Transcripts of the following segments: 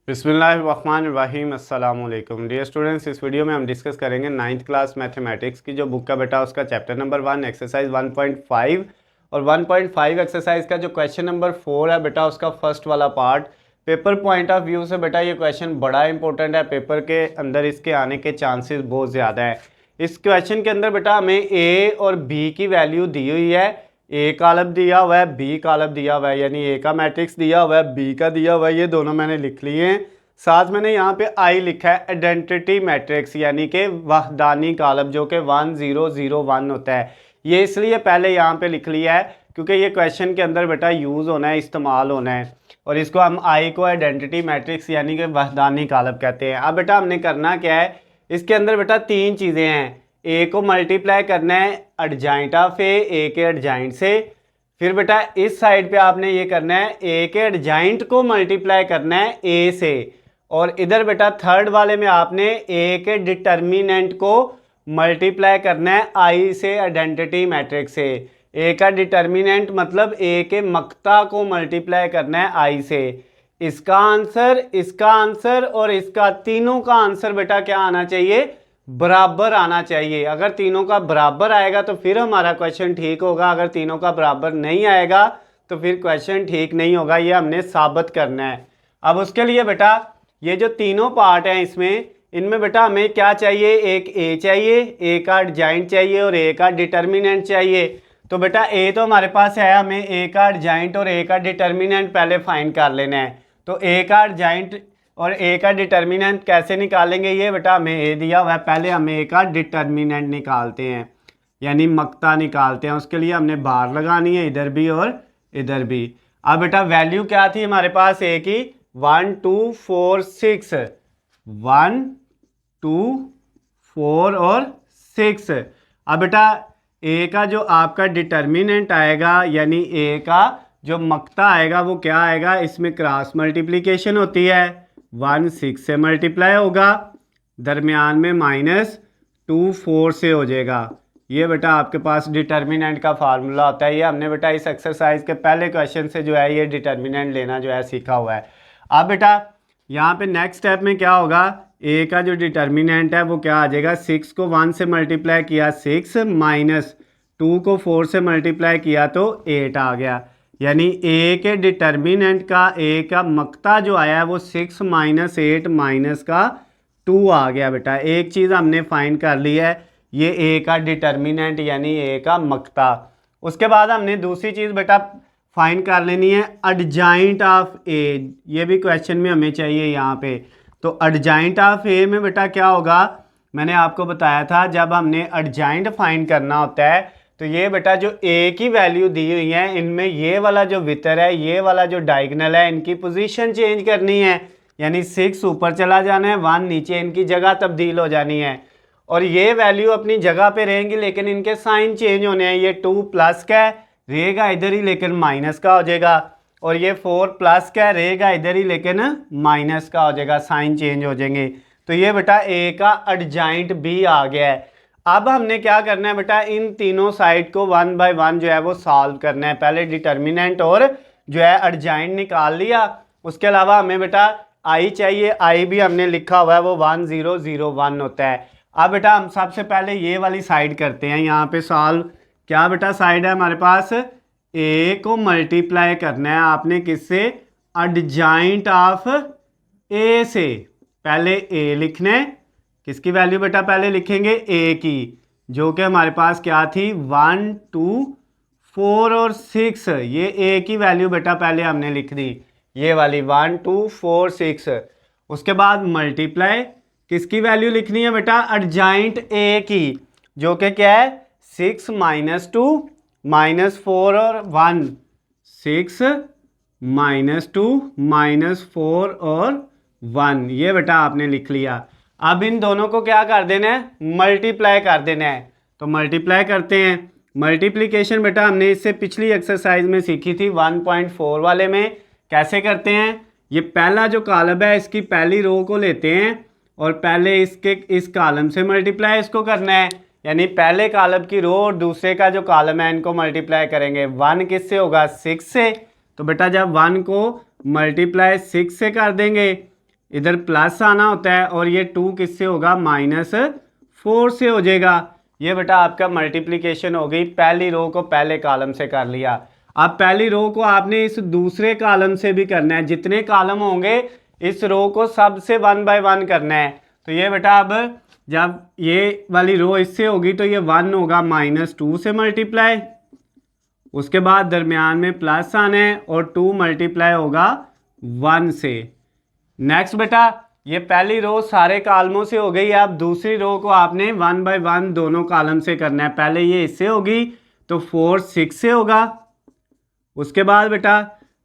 बिस्मिल्लाहिर्रहमानिर्रहीम अस्सलाम वालेकुम डियर स्टूडेंट्स। इस वीडियो में हम डिस्कस करेंगे 9th क्लास मैथमेटिक्स की जो बुक का बेटा उसका चैप्टर नंबर 1 एक्सरसाइज 1.5 और 1.5 एक्सरसाइज का जो क्वेश्चन नंबर 4 है बेटा उसका फर्स्ट वाला part. Paper point of view से बेटा ये क्वेश्चन बड़ा इंपॉर्टेंट है, पेपर के अंदर इसके आने के चांसेस बहुत ज़्यादा है। इस क्वेश्चन के अंदर बेटा हमें ए और बी की वैल्यू दी हुई है। ए कॉलम दिया हुआ है, बी कॉलम दिया हुआ है, यानी ए का मैट्रिक्स दिया हुआ है, बी का दिया हुआ है, ये दोनों मैंने लिख लिए हैं। साथ मैंने यहाँ पे आई लिखा है आइडेंटिटी मैट्रिक्स, यानी कि वहदानी कॉलम जो कि 1 0 0 1 होता है। ये इसलिए पहले यहाँ पे लिख लिया है क्योंकि ये क्वेश्चन के अंदर बेटा यूज़ होना है, इस्तेमाल होना है, और इसको हम आई को आइडेंटिटी मैट्रिक्स यानी कि वहदानी कॉलम कहते हैं। अब बेटा हमने करना क्या है, इसके अंदर बेटा तीन चीज़ें हैं। ए को मल्टीप्लाई करना है एडजाइंट ऑफ ए के एडजाइंट से। फिर बेटा इस साइड पे आपने ये करना है ए के एडजाइंट को मल्टीप्लाई करना है ए से, और इधर बेटा थर्ड वाले में आपने ए के डिटर्मिनेंट को मल्टीप्लाई करना है आई से आइडेंटिटी मैट्रिक्स से। ए का डिटर्मिनेंट मतलब ए के मक्ता को मल्टीप्लाई करना है आई से। इसका आंसर, इसका आंसर और इसका तीनों का आंसर बेटा क्या आना चाहिए, बराबर आना चाहिए। अगर तीनों का बराबर आएगा तो फिर हमारा क्वेश्चन ठीक होगा, अगर तीनों का बराबर नहीं आएगा तो फिर क्वेश्चन ठीक नहीं होगा। ये हमने साबित करना है। अब उसके लिए बेटा ये जो तीनों पार्ट हैं इसमें, इनमें बेटा हमें क्या चाहिए, एक ए चाहिए, ए का एडजाइंट चाहिए और ए का डिटर्मिनेंट चाहिए। तो बेटा ए तो हमारे पास है, हमें ए का एडजाइंट और ए का डिटर्मिनेंट पहले फाइंड कर लेना है। तो ए का एडजाइंट और ए का डिटर्मिनेंट कैसे निकालेंगे, ये बेटा हमें ए दिया हुआ है, पहले हमें ए का डिटर्मिनेंट निकालते हैं, यानी मक्ता निकालते हैं। उसके लिए हमने बार लगानी है इधर भी और इधर भी। अब बेटा वैल्यू क्या थी हमारे पास ए की, 1 2 4 6, 1 2 4 और 6। अब बेटा ए का जो आपका डिटर्मिनेंट आएगा यानी ए का जो मक्ता आएगा वो क्या आएगा, इसमें क्रॉस मल्टीप्लिकेशन होती है, 1 6 से मल्टीप्लाई होगा, दरमियान में -2 4 से हो जाएगा। ये बेटा आपके पास डिटर्मिनेंट का फार्मूला होता है। ये हमने बेटा इस एक्सरसाइज के पहले क्वेश्चन से जो है ये डिटर्मिनेंट लेना जो है सीखा हुआ है। अब बेटा यहाँ पे नेक्स्ट स्टेप में क्या होगा, ए का जो डिटर्मिनेंट है वो क्या आ जाएगा, 6 को 1 से मल्टीप्लाई किया 6, -2 को 4 से मल्टीप्लाई किया तो 8 आ गया। यानी ए के डिटर्मिनेंट का ए का मक्ता जो आया है वो 6 - 8 -2 आ गया। बेटा एक चीज़ हमने फाइंड कर ली है, ये ए का डिटर्मिनेंट यानी ए का मक्ता। उसके बाद हमने दूसरी चीज़ बेटा फाइंड कर लेनी है एडजाइंट ऑफ ए। ये भी क्वेश्चन में हमें चाहिए यहाँ पे। तो एडजाइंट ऑफ ए में बेटा क्या होगा, मैंने आपको बताया था जब हमने एडजाइंट फाइंड करना होता है तो ये बेटा जो ए की वैल्यू दी हुई है इनमें ये वाला जो वितर है, ये वाला जो डायगोनल है, इनकी पोजीशन चेंज करनी है, यानी 6 ऊपर चला जाना है, 1 नीचे, इनकी जगह तब्दील हो जानी है। और ये वैल्यू अपनी जगह पे रहेंगी लेकिन इनके साइन चेंज होने हैं। ये 2 प्लस का रहेगा इधर ही लेकिन माइनस का हो जाएगा, और ये 4 प्लस का रहेगा इधर ही लेकिन माइनस का हो जाएगा, साइन चेंज हो जाएंगे। तो ये बेटा ए का एडजाइंट बी आ गया है। अब हमने क्या करना है बेटा, इन तीनों साइड को 1 बाय 1 जो है वो सॉल्व करना है। पहले डिटर्मिनेंट और जो है एडजाइंट निकाल लिया, उसके अलावा हमें बेटा आई चाहिए, आई भी हमने लिखा हुआ है वो 1 0 0 1 होता है। अब बेटा हम सबसे पहले ये वाली साइड करते हैं, यहाँ पे सॉल्व। क्या बेटा साइड है हमारे पास, ए को मल्टीप्लाई करना है आपने किससे, एडजाइंट ऑफ ए से। पहले ए लिखना है, किसकी वैल्यू बेटा पहले लिखेंगे, ए की, जो कि हमारे पास क्या थी 1 2 4 और 6। ये ए की वैल्यू बेटा पहले हमने लिख दी, ये वाली 1 2 4 6। उसके बाद मल्टीप्लाई, किसकी वैल्यू लिखनी है बेटा, एडजाइंट ए की, जो कि क्या है 6 - 2 -4 और 1, 6 -2 -4 और 1, ये बेटा आपने लिख लिया। अब इन दोनों को क्या कर देना है, मल्टीप्लाई कर देना है। तो मल्टीप्लाई करते हैं। मल्टीप्लिकेशन बेटा हमने इससे पिछली एक्सरसाइज में सीखी थी 1.4 वाले में। कैसे करते हैं, ये पहला जो कॉलम है इसकी पहली रो को लेते हैं और पहले इसके इस कॉलम से मल्टीप्लाई इसको करना है, यानी पहले कॉलम की रो और दूसरे का जो कॉलम है इनको मल्टीप्लाई करेंगे। 1 किससे होगा, 6 से। तो बेटा जब 1 को मल्टीप्लाई 6 से कर देंगे इधर प्लस आना होता है और ये 2 किससे होगा, -4 से हो जाएगा। ये बेटा आपका मल्टीप्लिकेशन हो गई, पहली रो को पहले कॉलम से कर लिया। अब पहली रो को आपने इस दूसरे कॉलम से भी करना है, जितने कॉलम होंगे इस रो को सबसे 1 बाय 1 करना है। तो ये बेटा अब जब ये वाली रो इससे होगी तो ये 1 होगा -2 से मल्टीप्लाई, उसके बाद दरमियान में प्लस आना है और 2 मल्टीप्लाई होगा 1 से। नेक्स्ट बेटा ये पहली रो सारे कॉलमों से हो गई। अब दूसरी रो को आपने 1 बाय 1 दोनों कॉलम से करना है। पहले ये इससे होगी तो 4 6 से होगा, उसके बाद बेटा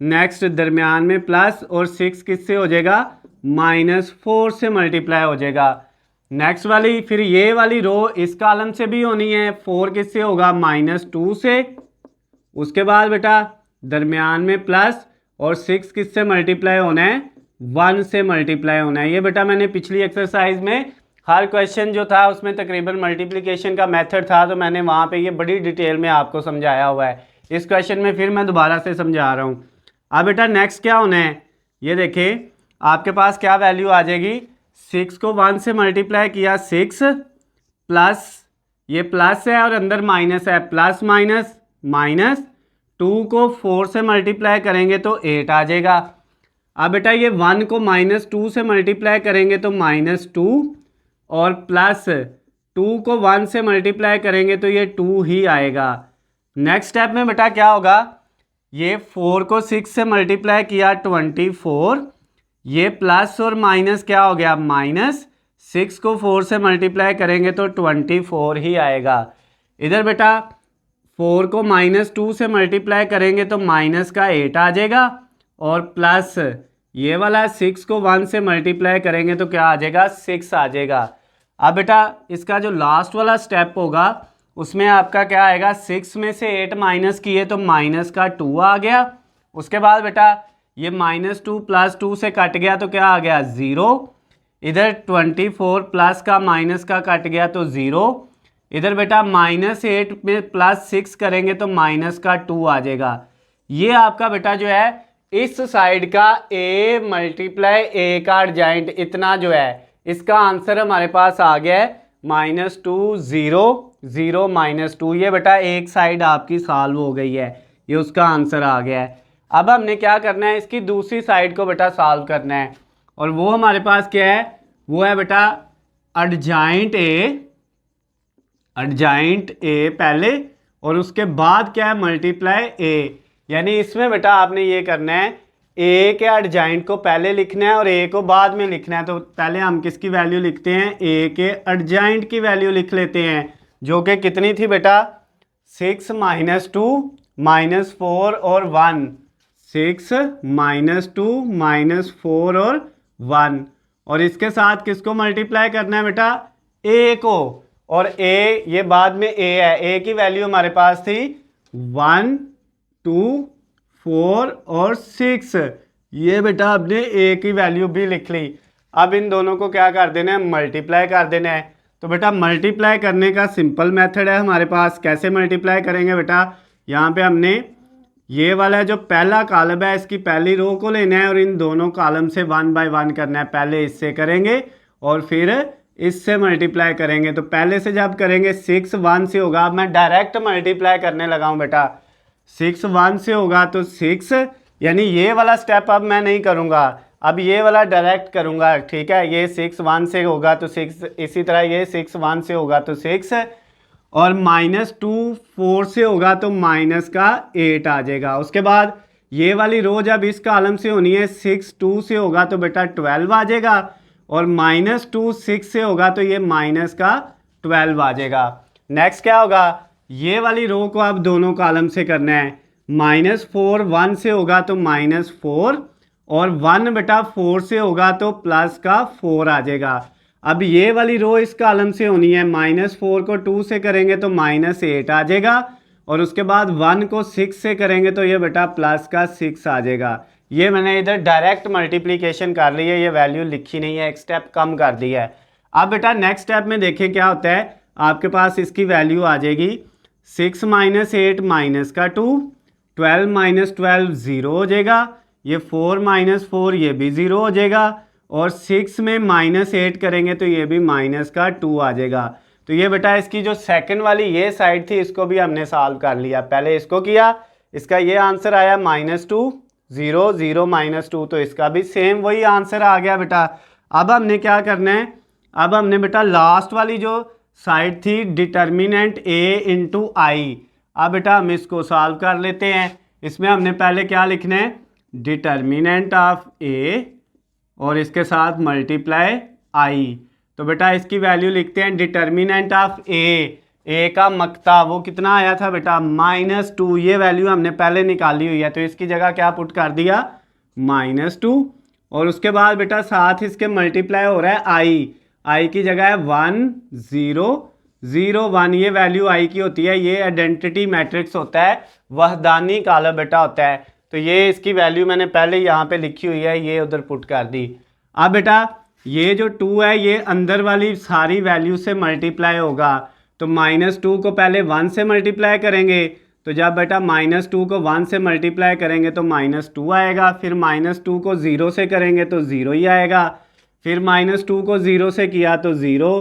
नेक्स्ट दरमियान में प्लस और 6 किससे हो जाएगा, -4 से मल्टीप्लाई हो जाएगा। नेक्स्ट वाली फिर ये वाली रो इस कॉलम से भी होनी है, 4 किससे होगा, -2 से, उसके बाद बेटा दरमियान में प्लस और 6 किससे मल्टीप्लाई होना है, 1 से मल्टीप्लाई होना है। ये बेटा मैंने पिछली एक्सरसाइज में हर क्वेश्चन जो था उसमें तकरीबन मल्टीप्लिकेशन का मेथड था, तो मैंने वहाँ पे ये बड़ी डिटेल में आपको समझाया हुआ है। इस क्वेश्चन में फिर मैं दोबारा से समझा रहा हूँ। अब बेटा नेक्स्ट क्या होना है, ये देखिए आपके पास क्या वैल्यू आ जाएगी, 6 को 1 से मल्टीप्लाई किया 6 प्लस ये प्लस है और अंदर माइनस है, प्लस माइनस माइनस 2 को 4 से मल्टीप्लाई करेंगे तो 8 आ जाएगा। अब बेटा ये 1 को -2 से मल्टीप्लाई करेंगे तो -2 और प्लस 2 को 1 से मल्टीप्लाई करेंगे तो ये 2 ही आएगा। नेक्स्ट स्टेप में बेटा क्या होगा, ये 4 को 6 से मल्टीप्लाई किया 24, ये प्लस और माइनस क्या हो गया, माइनस 6 को 4 से मल्टीप्लाई करेंगे तो 24 ही आएगा। इधर बेटा 4 को -2 से मल्टीप्लाई करेंगे तो माइनस का 8 आ जाएगा और प्लस ये वाला 6 को 1 से मल्टीप्लाई करेंगे तो क्या आ जाएगा, 6 आ जाएगा। अब बेटा इसका जो लास्ट वाला स्टेप होगा उसमें आपका क्या आएगा, 6 में से 8 माइनस किए तो माइनस का 2 आ गया। उसके बाद बेटा ये -2 + 2 से कट गया तो क्या आ गया, 0। इधर 24 प्लस का माइनस का कट गया तो 0। इधर बेटा -8 में +6 करेंगे तो माइनस का 2 आ जाएगा। ये आपका बेटा जो है इस साइड का a मल्टीप्लाई a का अर्जेंट इतना जो है इसका आंसर हमारे पास आ गया है -2 0 0 -2। ये बेटा एक साइड आपकी सॉल्व हो गई है, ये उसका आंसर आ गया है। अब हमने क्या करना है, इसकी दूसरी साइड को बेटा सॉल्व करना है और वो हमारे पास क्या है, वो है बेटा अर्जेंट ए पहले और उसके बाद क्या है मल्टीप्लाई ए। यानी इसमें बेटा आपने ये करना है, ए के अर्जेंट को पहले लिखना है और ए को बाद में लिखना है। तो पहले हम किसकी वैल्यू लिखते हैं, ए के अर्जेंट की वैल्यू लिख लेते हैं जो कि कितनी थी बेटा, 6 -2 -4 और 1, 6 -2 -4 और 1 और इसके साथ किसको मल्टीप्लाई करना है बेटा, ए को। और ए ये बाद में ए है, ए की वैल्यू हमारे पास थी 1 2 4 और 6। ये बेटा आपने ए की वैल्यू भी लिख ली। अब इन दोनों को क्या कर देना है, मल्टीप्लाई कर देना है। तो बेटा मल्टीप्लाई करने का सिंपल मेथड है हमारे पास। कैसे मल्टीप्लाई करेंगे बेटा, यहाँ पे हमने ये वाला जो पहला कॉलम है इसकी पहली रो को लेना है और इन दोनों कॉलम से 1 बाय 1 करना है। पहले इससे करेंगे और फिर इससे मल्टीप्लाई करेंगे। तो पहले से जब करेंगे 6 1 से होगा, अब मैं डायरेक्ट मल्टीप्लाई करने लगा हूँ बेटा। 6 1 से होगा तो 6, यानी ये वाला स्टेप अब मैं नहीं करूँगा, अब ये वाला डायरेक्ट करूँगा, ठीक है। ये 6 1 से होगा तो 6, इसी तरह ये 6 1 से होगा तो 6 और -2 4 से होगा तो माइनस का 8 आ जाएगा। उसके बाद ये वाली रो जब इस कॉलम से होनी है, 6 2 से होगा तो बेटा 12 आ जाएगा और -2 6 से होगा तो ये माइनस का 12 आ जाएगा। नेक्स्ट क्या होगा, ये वाली रो को अब दोनों कॉलम से करना है। -4 1 से होगा तो -4 और 1 बेटा 4 से होगा तो प्लस का 4 आ जाएगा। अब ये वाली रो इस कॉलम से होनी है, -4 को 2 से करेंगे तो -8 आ जाएगा और उसके बाद 1 को 6 से करेंगे तो ये बेटा प्लस का 6 आ जाएगा। ये मैंने इधर डायरेक्ट मल्टीप्लिकेशन कर ली है, ये वैल्यू लिखी नहीं है, एक स्टेप कम कर दी है। अब बेटा नेक्स्ट स्टेप में देखें क्या होता है, आपके पास इसकी वैल्यू आ जाएगी 6 -8 माइनस का 2, 12 -12 0 हो जाएगा, ये 4 -4 ये भी 0 हो जाएगा और 6 में -8 करेंगे तो ये भी -2 आ जाएगा। तो ये बेटा इसकी जो सेकंड वाली ये साइड थी इसको भी हमने सॉल्व कर लिया। पहले इसको किया, इसका ये आंसर आया -2, 0 0 -2, तो इसका भी सेम वही आंसर आ गया बेटा। अब हमने क्या करना है, अब हमने बेटा लास्ट वाली जो साइड थी डिटर्मिनेंट a इंटू आई, अब बेटा हम इसको सॉल्व कर लेते हैं। इसमें हमने पहले क्या लिखना है, डिटर्मिनेंट ऑफ a और इसके साथ मल्टीप्लाई आई। तो बेटा इसकी वैल्यू लिखते हैं, डिटर्मिनेंट ऑफ ए का मकता वो कितना आया था बेटा -2, ये वैल्यू हमने पहले निकाली हुई है तो इसकी जगह क्या पुट कर दिया -2। और उसके बाद बेटा साथ इसके मल्टीप्लाई हो रहा है आई की जगह है 1 0 0 1, ये वैल्यू आई की होती है, ये आइडेंटिटी मैट्रिक्स होता है, वहदानी कॉलम बेटा होता है। तो ये इसकी वैल्यू मैंने पहले यहाँ पे लिखी हुई है, ये उधर पुट कर दी। अब बेटा ये जो 2 है ये अंदर वाली सारी वैल्यू से मल्टीप्लाई होगा, तो -2 को पहले 1 से मल्टीप्लाई करेंगे, तो जब बेटा -2 को 1 से मल्टीप्लाई करेंगे तो -2 आएगा, फिर -2 को 0 से करेंगे तो 0 ही आएगा, फिर -2 को 0 से किया तो 0,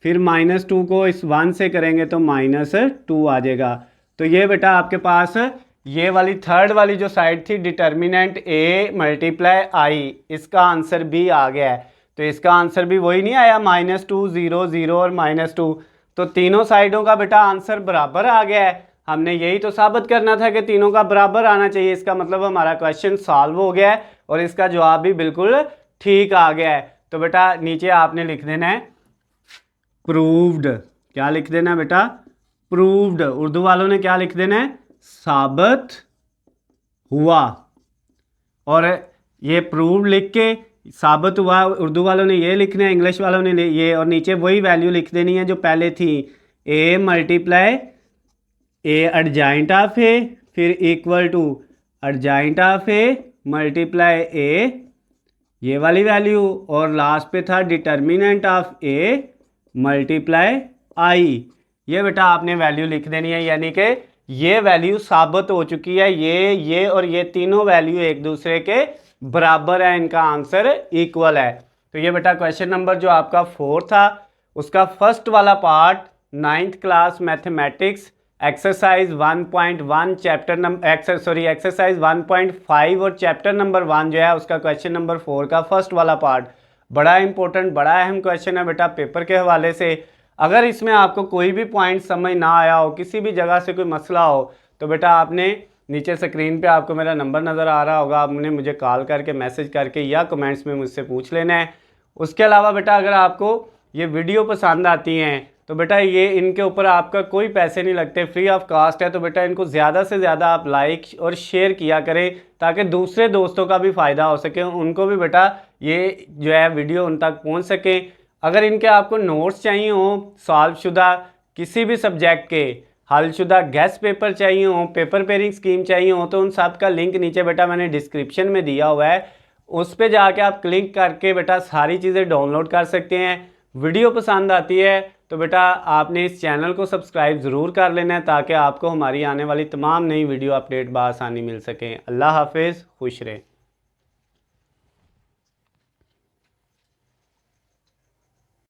फिर -2 को इस 1 से करेंगे तो -2 आ जाएगा। तो ये बेटा आपके पास ये वाली थर्ड वाली जो साइड थी डिटर्मिनेंट a मल्टीप्लाई आई, इसका आंसर भी आ गया है। तो इसका आंसर भी वही नहीं आया -2 0 0 और -2, तो तीनों साइडों का बेटा आंसर बराबर आ गया है। हमने यही तो साबित करना था कि तीनों का बराबर आना चाहिए, इसका मतलब हमारा क्वेश्चन सॉल्व हो गया है और इसका जवाब भी बिल्कुल ठीक आ गया है। तो बेटा नीचे आपने लिख देना है प्रूव्ड, क्या लिख देना है बेटा प्रूव्ड, उर्दू वालों ने क्या लिख देना है साबित हुआ, और ये प्रूव्ड लिख के साबित हुआ उर्दू वालों ने ये लिखना है, इंग्लिश वालों ने ये, और नीचे वही वैल्यू लिख देनी है जो पहले थी, a multiply a adjoint of a, फिर equal to adjoint of a multiply a, ये वाली वैल्यू, और लास्ट पे था determinant of a multiply i। ये बेटा आपने वैल्यू लिख देनी है, यानी कि ये वैल्यू साबित हो चुकी है, ये और ये तीनों वैल्यू एक दूसरे के बराबर है, इनका आंसर इक्वल है। तो ये बेटा क्वेश्चन नंबर जो आपका 4 था उसका फर्स्ट वाला part 9th class mathematics exercise 1.1 exercise 1.5 और चैप्टर नंबर 1 जो है उसका क्वेश्चन नंबर 4 का फर्स्ट वाला पार्ट बड़ा इंपॉर्टेंट बड़ा अहम क्वेश्चन है बेटा पेपर के हवाले से। अगर इसमें आपको कोई भी पॉइंट समझ ना आया हो, किसी भी जगह से कोई मसला हो, तो बेटा आपने नीचे स्क्रीन पे आपको मेरा नंबर नज़र आ रहा होगा, आपने मुझे कॉल करके मैसेज करके या कमेंट्स में मुझसे पूछ लेना है। उसके अलावा बेटा अगर आपको ये वीडियो पसंद आती हैं तो बेटा ये इनके ऊपर आपका कोई पैसे नहीं लगते, फ्री ऑफ कास्ट है, तो बेटा इनको ज़्यादा से ज़्यादा आप लाइक और शेयर किया करें ताकि दूसरे दोस्तों का भी फ़ायदा हो सके, उनको भी बेटा ये जो है वीडियो उन तक पहुँच सके। अगर इनके आपको नोट्स चाहिए हो सॉल्व शुदा किसी भी सब्जेक्ट के, हलशुदा गेस्ट पेपर चाहिए हो, पेपर पेयरिंग स्कीम चाहिए हो, तो उन सब का लिंक नीचे बेटा मैंने डिस्क्रिप्शन में दिया हुआ है, उस पर जाके आप क्लिक करके बेटा सारी चीज़ें डाउनलोड कर सकते हैं। वीडियो पसंद आती है तो बेटा आपने इस चैनल को सब्सक्राइब ज़रूर कर लेना है ताकि आपको हमारी आने वाली तमाम नई वीडियो अपडेट बआसानी मिल सकें। अल्लाह हाफिज़, खुश रहें।